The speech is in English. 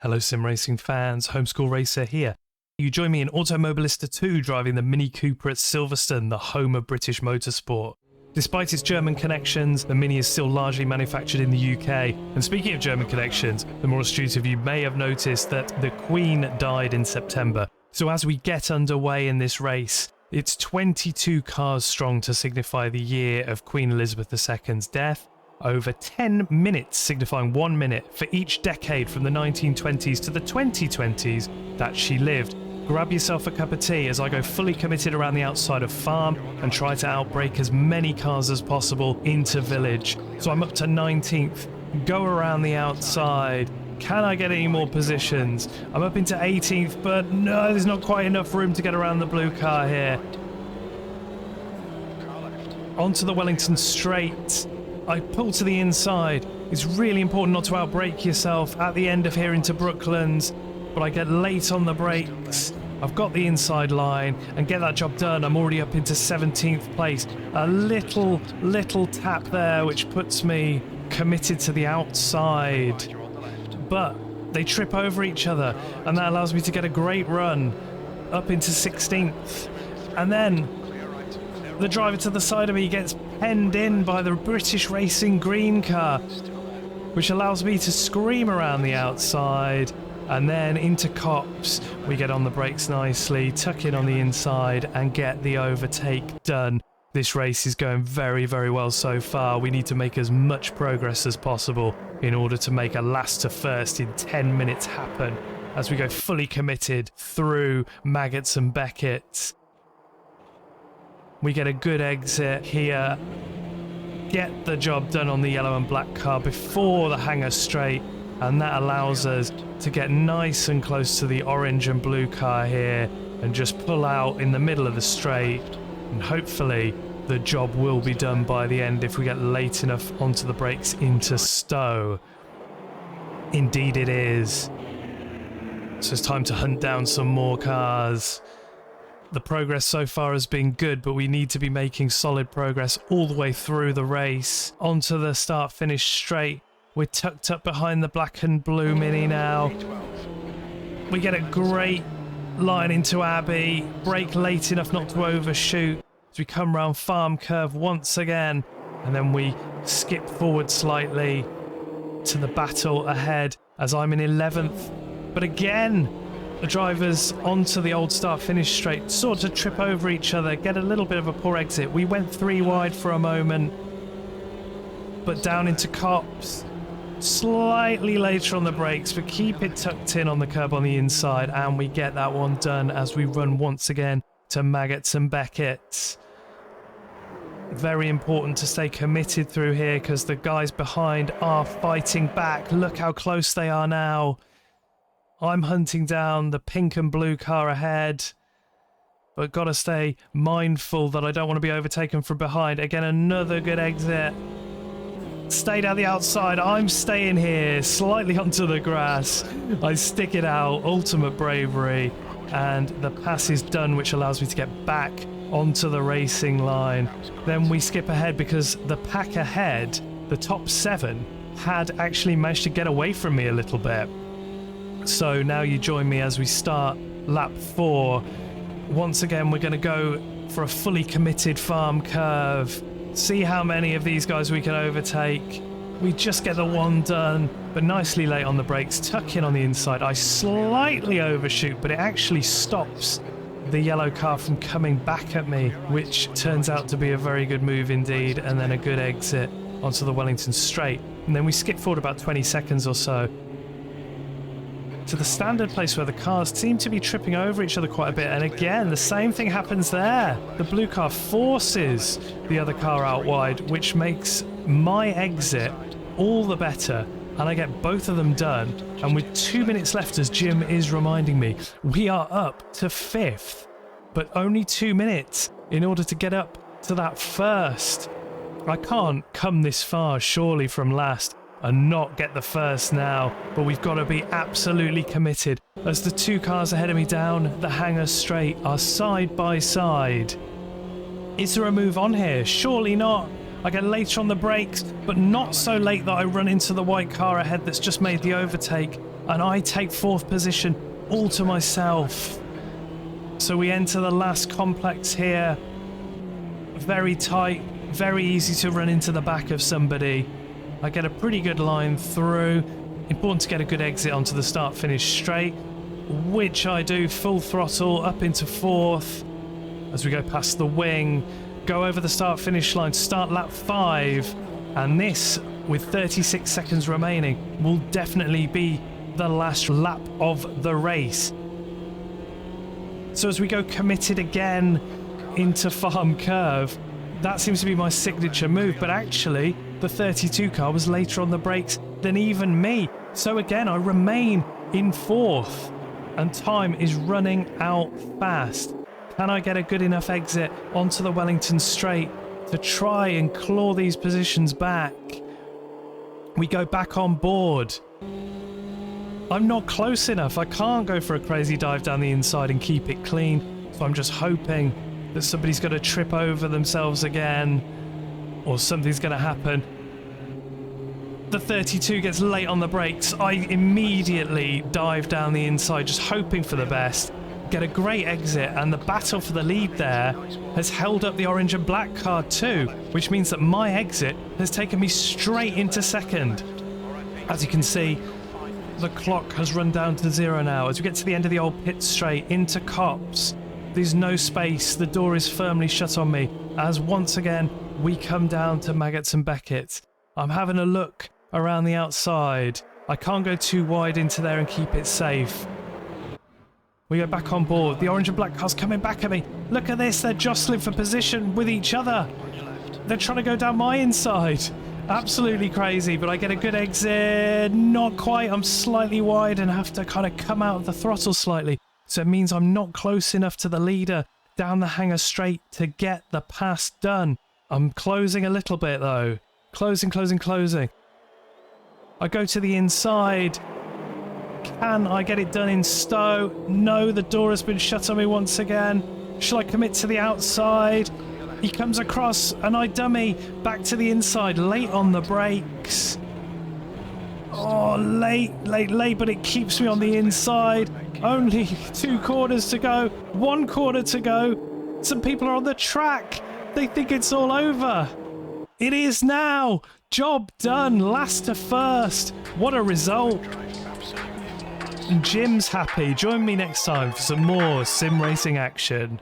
Hello sim racing fans, Homeschool Racer here. You join me in Automobilista 2 driving the Mini Cooper at Silverstone, the home of British motorsport. Despite its German connections, the Mini is still largely manufactured in the UK. And speaking of German connections, the more astute of you may have noticed that the Queen died in September. So as we get underway in this race, it's 22 cars strong to signify the year of Queen Elizabeth II's death. Over 10 minutes signifying 1 minute for each decade from the 1920s to the 2020s that she lived. Grab yourself a cup of tea as I go fully committed around the outside of Farm and try to outbrake as many cars as possible into Village. So I'm up to 19th, go around the outside. Can I get any more positions? I'm up into 18th, but no, there's not quite enough room to get around the blue car here. Onto the Wellington straight. I pull to the inside. It's really important not to outbrake yourself at the end of here into Brooklands, but I get late on the brakes. I've got the inside line and get that job done. I'm already up into 17th place. A little tap there, which puts me committed to the outside. But they trip over each other, and that allows me to get a great run up into 16th. And then the driver to the side of me gets penned in by the British Racing green car, which allows me to scream around the outside. And then into Cops, we get on the brakes nicely, tuck in on the inside and get the overtake done. This race is going very, very well so far. We need to make as much progress as possible in order to make a last to first in 10 minutes happen as we go fully committed through Maggots and Beckett. We get a good exit here, get the job done on the yellow and black car before the hangar straight, and that allows us to get nice and close to the orange and blue car here and just pull out in the middle of the straight, and hopefully the job will be done by the end if we get late enough onto the brakes into Stowe. Indeed it is. So it's time to hunt down some more cars. The progress so far has been good, but we need to be making solid progress all the way through the race. Onto the start-finish straight. We're tucked up behind the black and blue Mini now. We get a great line into Abbey. Brake late enough not to overshoot as we come round Farm Curve once again. And then we skip forward slightly to the battle ahead as I'm in 11th. But again, the drivers onto the old start-finish straight sort of trip over each other, get a little bit of a poor exit. We went 3 wide for a moment, but down into Cops. Slightly later on the brakes, but keep it tucked in on the curb on the inside, and we get that one done as we run once again to Maggots and Beckett. Very important to stay committed through here because the guys behind are fighting back. Look how close they are now. I'm hunting down the pink and blue car ahead, but got to stay mindful that I don't want to be overtaken from behind. Again, another good exit. Stay down the outside. I'm staying here, slightly onto the grass. I stick it out, ultimate bravery, and the pass is done, which allows me to get back onto the racing line. Then we skip ahead because the pack ahead, the top 7, had actually managed to get away from me a little bit. So now you join me as we start lap 4. Once again, we're going to go for a fully committed Farm Curve. See how many of these guys we can overtake. We just get the one done, but nicely late on the brakes. Tuck in on the inside. I slightly overshoot, but it actually stops the yellow car from coming back at me, which turns out to be a very good move indeed. And then a good exit onto the Wellington straight. And then we skip forward about 20 seconds or so to the standard place where the cars seem to be tripping over each other quite a bit. And again, the same thing happens there. The blue car forces the other car out wide, which makes my exit all the better. And I get both of them done. And with 2 minutes left, as Jim is reminding me, we are up to 5th. But only 2 minutes in order to get up to that first. I can't come this far, surely, from last and not get the first now, but we've got to be absolutely committed as the 2 cars ahead of me down the hangar straight are side by side. Is there a move on here? Surely not. I get later on the brakes, but not so late that I run into the white car ahead that's just made the overtake. and I take 4th position all to myself. So we enter the last complex here. Very tight, very easy to run into the back of somebody. I get a pretty good line through. Important to get a good exit onto the start-finish straight, which I do full throttle up into 4th as we go past the wing, go over the start-finish line, start lap 5, and this, with 36 seconds remaining, will definitely be the last lap of the race. So as we go committed again into Farm Curve, that seems to be my signature move, but actually the 32 car was later on the brakes than even me. So again, I remain in 4th, and time is running out fast. Can I get a good enough exit onto the Wellington Straight to try and claw these positions back? We go back on board. I'm not close enough. I can't go for a crazy dive down the inside and keep it clean. So I'm just hoping that somebody's going to trip over themselves again, or something's going to happen. The 32 gets late on the brakes. I immediately dive down the inside, just hoping for the best. Get a great exit, and the battle for the lead there has held up the orange and black car too, which means that my exit has taken me straight into 2nd. As you can see, the clock has run down to 0 now. As we get to the end of the old pit straight into Copse, there's no space. The door is firmly shut on me as once again we come down to Maggots and Beckett. I'm having a look around the outside. I can't go too wide into there and keep it safe. We go back on board. The orange and black car's coming back at me. Look at this. They're jostling for position with each other. They're trying to go down my inside. Absolutely crazy, but I get a good exit. Not quite. I'm slightly wide and have to kind of come out of the throttle slightly. So it means I'm not close enough to the leader down the Hangar Straight to get the pass done. I'm closing a little bit though. Closing. I go to the inside. Can I get it done in Stowe? No, the door has been shut on me once again. Shall I commit to the outside? He comes across and I dummy back to the inside, late on the brakes. Oh, late, but it keeps me on the inside. Only 2 corners to go, 1 corner to go. Some people are on the track. They think it's all over. It is now. Job done, last to first. What a result. And Jim's happy. Join me next time for some more sim racing action.